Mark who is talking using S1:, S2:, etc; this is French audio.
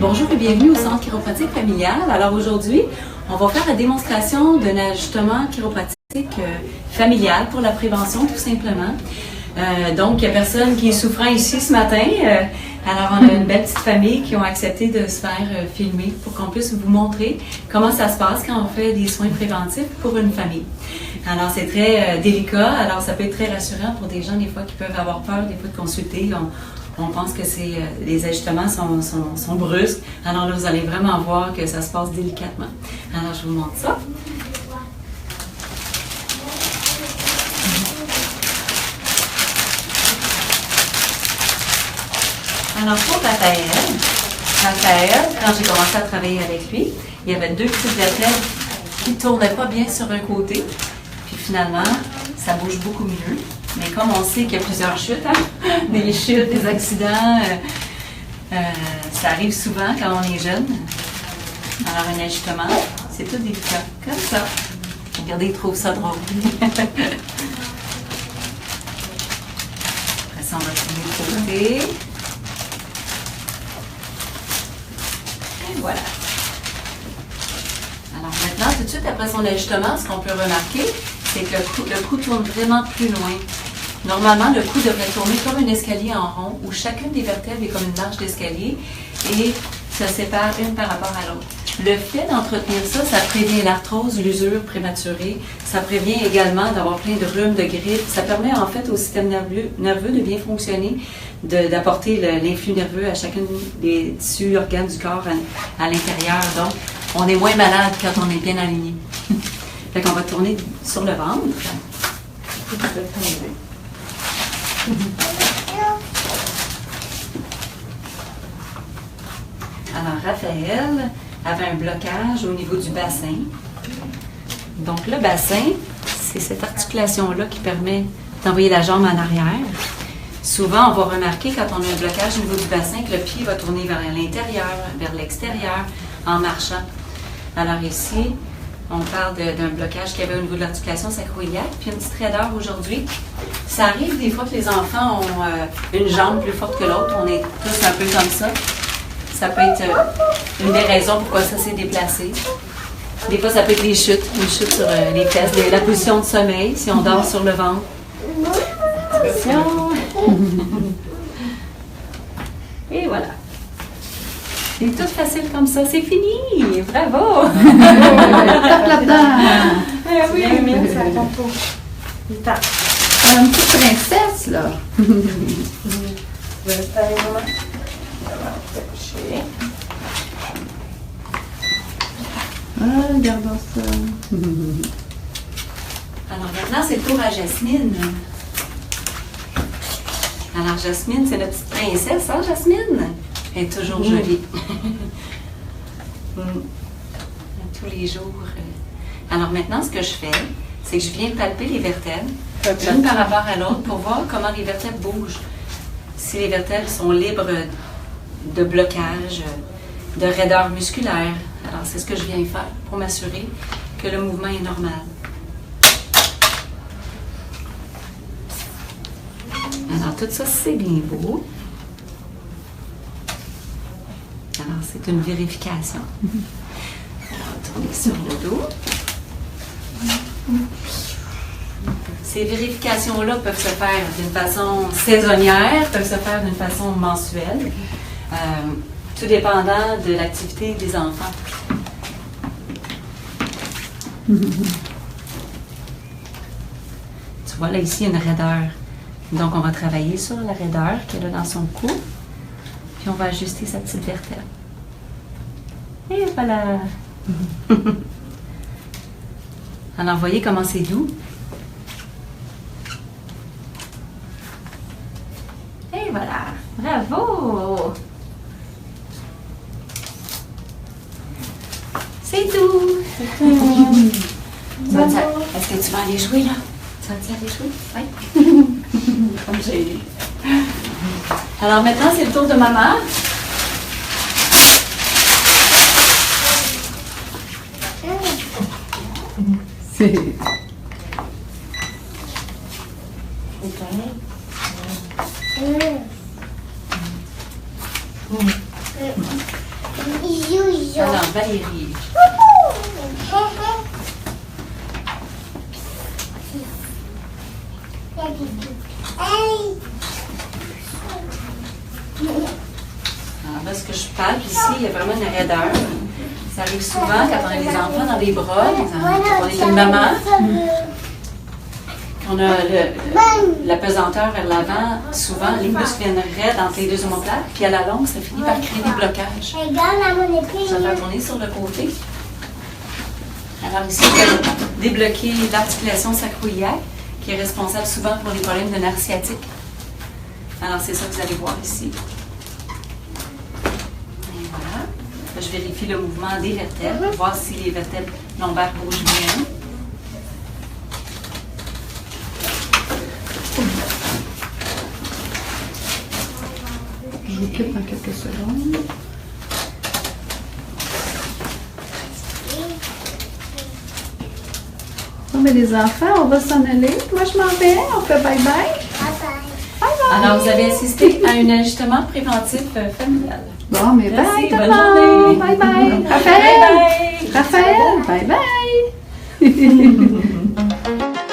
S1: Bonjour et bienvenue au Centre chiropratique familial. Alors aujourd'hui, on va faire la démonstration d'un ajustement chiropratique familial pour la prévention tout simplement. Donc, il n'y a personne qui est souffrant ici ce matin. Alors, on a une belle petite famille qui ont accepté de se faire filmer pour qu'on puisse vous montrer comment ça se passe quand on fait des soins préventifs pour une famille. Alors, c'est très délicat. Alors, ça peut être très rassurant pour des gens, des fois, qui peuvent avoir peur, des fois, de consulter. On pense que les ajustements sont brusques. Alors là, vous allez vraiment voir que ça se passe délicatement. Alors, je vous montre ça. Alors, pour Raphaël, quand j'ai commencé à travailler avec lui, il y avait deux petites vertèbres qui ne tournaient pas bien sur un côté. Puis finalement, ça bouge beaucoup mieux. Mais comme on sait qu'il y a plusieurs chutes, des chutes, des accidents, ça arrive souvent quand on est jeune. Alors, un ajustement, c'est tout délicat, comme ça. Regardez, il trouve ça drôle. Après ça, on va tourner de côté. Et voilà. Alors maintenant, tout de suite après son ajustement, ce qu'on peut remarquer, c'est que le cou tourne vraiment plus loin. Normalement, le cou devrait tourner comme un escalier en rond, où chacune des vertèbres est comme une marche d'escalier et se sépare une par rapport à l'autre. Le fait d'entretenir ça, ça prévient l'arthrose, l'usure prématurée. Ça prévient également d'avoir plein de rhumes, de grippes. Ça permet en fait au système nerveux de bien fonctionner, d'apporter l'influx nerveux à chacun des tissus, organes du corps à l'intérieur. Donc, on est moins malade quand on est bien aligné. Fait qu'on va tourner sur le ventre. Alors, Raphaël avait un blocage au niveau du bassin. Donc, le bassin, c'est cette articulation-là qui permet d'envoyer la jambe en arrière. Souvent, on va remarquer quand on a un blocage au niveau du bassin que le pied va tourner vers l'intérieur, vers l'extérieur, en marchant. Alors ici, on parle d'un blocage qu'il y avait au niveau de l'articulation sacro-iliaque, puis une petite raideur aujourd'hui. Ça arrive des fois que les enfants ont une jambe plus forte que l'autre. On est tous un peu comme ça. Ça peut être une des raisons pourquoi ça s'est déplacé. Des fois, ça peut être les chutes. Une chute sur les fesses, la position de sommeil, si on dort sur le ventre. Attention! Et voilà. C'est tout facile comme ça. C'est fini! Bravo!
S2: Tape là-dedans!
S1: Oui,
S3: Mine, c'est à ton tour. Il tape.
S2: Une petite princesse, là!
S3: Vous restez avec maman. Ça va te coucher.
S2: Ah, regardons ça.
S1: Alors maintenant, c'est le tour à Jasmine. Alors Jasmine, c'est la petite princesse, hein, Jasmine? Elle est toujours jolie. Tous les jours. Alors maintenant, ce que je fais, c'est que je viens palper les vertèbres, une par rapport à l'autre, pour voir comment les vertèbres bougent. Si les vertèbres sont libres de blocage, de raideur musculaire. Alors c'est ce que je viens faire pour m'assurer que le mouvement est normal. Alors tout ça, c'est bien beau. Alors, c'est une vérification. On va tourner sur le dos. Ces vérifications-là peuvent se faire d'une façon saisonnière, peuvent se faire d'une façon mensuelle, tout dépendant de l'activité des enfants. Tu vois, là, ici, il y a une raideur. Donc, on va travailler sur la raideur qu'elle a dans son cou. Puis on va ajuster sa petite vertèbre. Et voilà! Alors, voyez comment c'est doux. Et voilà! Bravo! C'est tout! Est-ce que tu vas aller jouer, là? Tu vas aller jouer? Oui. Comme j'ai dit. Alors maintenant, c'est le tour de maman.
S2: C'est...
S1: Alors, Valérie. Alors là, ce que je parle, ici, il y a vraiment une raideur. Ça arrive souvent quand on a les enfants dans les bras, quand on est une maman, on a la pesanteur vers l'avant, souvent les muscles viennent raides entre les deux omoplates, puis à la longue, ça finit par créer des blocages. Ça va tourner sur le côté. Alors ici, on va débloquer l'articulation sacro-iliaque, qui est responsable souvent pour les problèmes de nerfs sciatiques. Alors c'est ça que vous allez voir ici. Et voilà. Là, je vérifie le mouvement des vertèbres, voir si les vertèbres lombaires bougent bien.
S2: Je m'occupe dans quelques secondes. Bon, mais les enfants, on va s'en aller. Moi, je m'en vais. On fait bye-bye. Bye-bye.
S1: Alors, vous avez assisté à un ajustement préventif familial.
S2: Bon, mais
S1: Merci,
S2: bye tout
S1: bonne
S2: le monde.
S1: journée.
S2: Bye-bye. Raphaël.
S1: Bye bye.
S2: Raphaël, bye-bye.